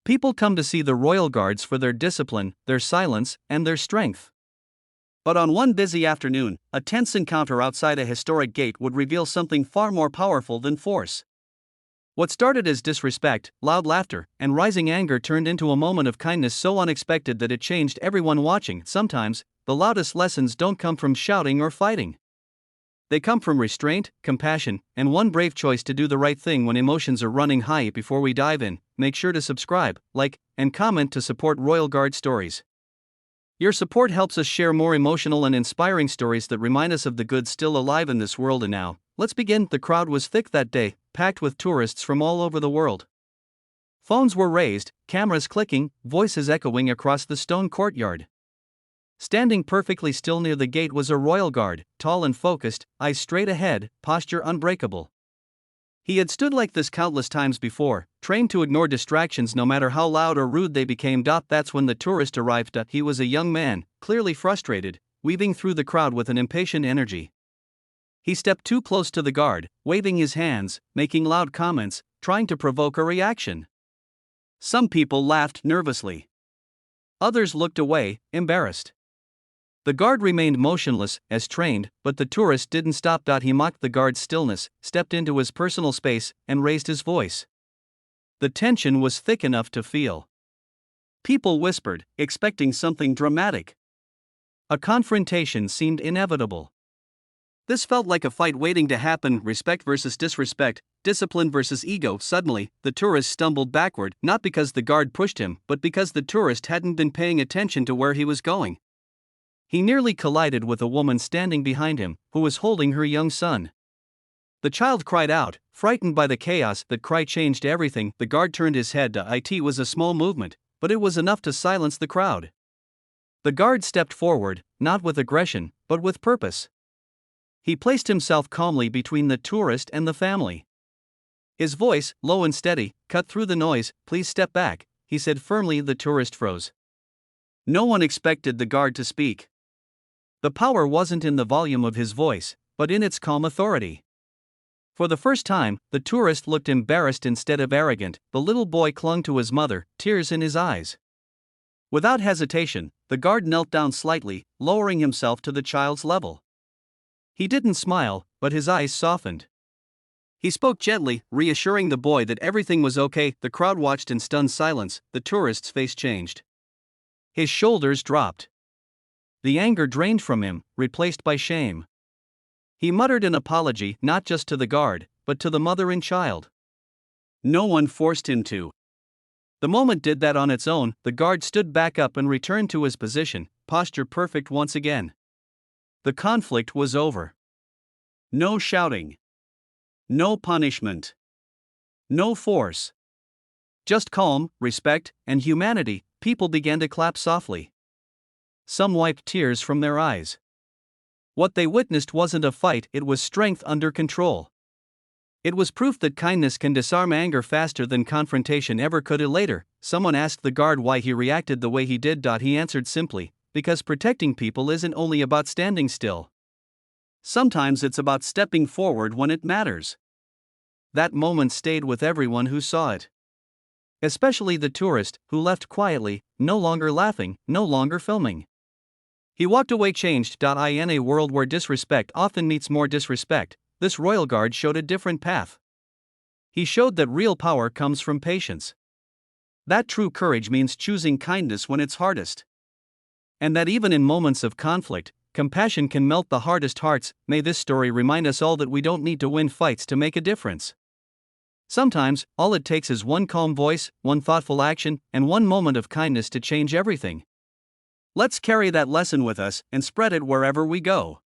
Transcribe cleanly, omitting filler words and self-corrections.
People come to see the royal guards for their discipline, their silence, and their strength. But on one busy afternoon, a tense encounter outside a historic gate would reveal something far more powerful than force. What started as disrespect, loud laughter, and rising anger turned into a moment of kindness so unexpected that it changed everyone watching. Sometimes, the loudest lessons don't come from shouting or fighting. They come from restraint, compassion, and one brave choice to do the right thing when emotions are running high. Before we dive in, make sure to subscribe, like, and comment to support Royal Guard stories. Your support helps us share more emotional and inspiring stories that remind us of the good still alive in this world. And now, let's begin. The crowd was thick that day, packed with tourists from all over the world. Phones were raised, cameras clicking, voices echoing across the stone courtyard. Standing perfectly still near the gate was a royal guard, tall and focused, eyes straight ahead, posture unbreakable. He had stood like this countless times before, trained to ignore distractions no matter how loud or rude they became. That's when the tourist arrived. He was a young man, clearly frustrated, weaving through the crowd with an impatient energy. He stepped too close to the guard, waving his hands, making loud comments, trying to provoke a reaction. Some people laughed nervously. Others looked away, embarrassed. The guard remained motionless, as trained, but the tourist didn't stop. He mocked the guard's stillness, stepped into his personal space, and raised his voice. The tension was thick enough to feel. People whispered, expecting something dramatic. A confrontation seemed inevitable. This felt like a fight waiting to happen, respect versus disrespect, discipline versus ego. Suddenly, the tourist stumbled backward, not because the guard pushed him, but because the tourist hadn't been paying attention to where he was going. He nearly collided with a woman standing behind him, who was holding her young son. The child cried out, frightened by the chaos. That cry changed everything. The guard turned his head. It was a small movement, but it was enough to silence the crowd. The guard stepped forward, not with aggression, but with purpose. He placed himself calmly between the tourist and the family. His voice, low and steady, cut through the noise. Please step back, he said firmly. The tourist froze. No one expected the guard to speak. The power wasn't in the volume of his voice, but in its calm authority. For the first time, the tourist looked embarrassed instead of arrogant. The little boy clung to his mother, tears in his eyes. Without hesitation, the guard knelt down slightly, lowering himself to the child's level. He didn't smile, but his eyes softened. He spoke gently, reassuring the boy that everything was okay. The crowd watched in stunned silence. The tourist's face changed. His shoulders dropped. The anger drained from him, replaced by shame. He muttered an apology, not just to the guard, but to the mother and child. No one forced him to. The moment did that on its own. The guard stood back up and returned to his position, posture perfect once again. The conflict was over. No shouting. No punishment. No force. Just calm, respect, and humanity. People began to clap softly. Some wiped tears from their eyes. What they witnessed wasn't a fight, it was strength under control. It was proof that kindness can disarm anger faster than confrontation ever could. Later, someone asked the guard why he reacted the way he did. He answered simply, because protecting people isn't only about standing still. Sometimes it's about stepping forward when it matters. That moment stayed with everyone who saw it. Especially the tourist, who left quietly, no longer laughing, no longer filming. He walked away changed. In a world where disrespect often meets more disrespect, this royal guard showed a different path. He showed that real power comes from patience. That true courage means choosing kindness when it's hardest. And that even in moments of conflict, compassion can melt the hardest hearts. May this story remind us all that we don't need to win fights to make a difference. Sometimes, all it takes is one calm voice, one thoughtful action, and one moment of kindness to change everything. Let's carry that lesson with us and spread it wherever we go.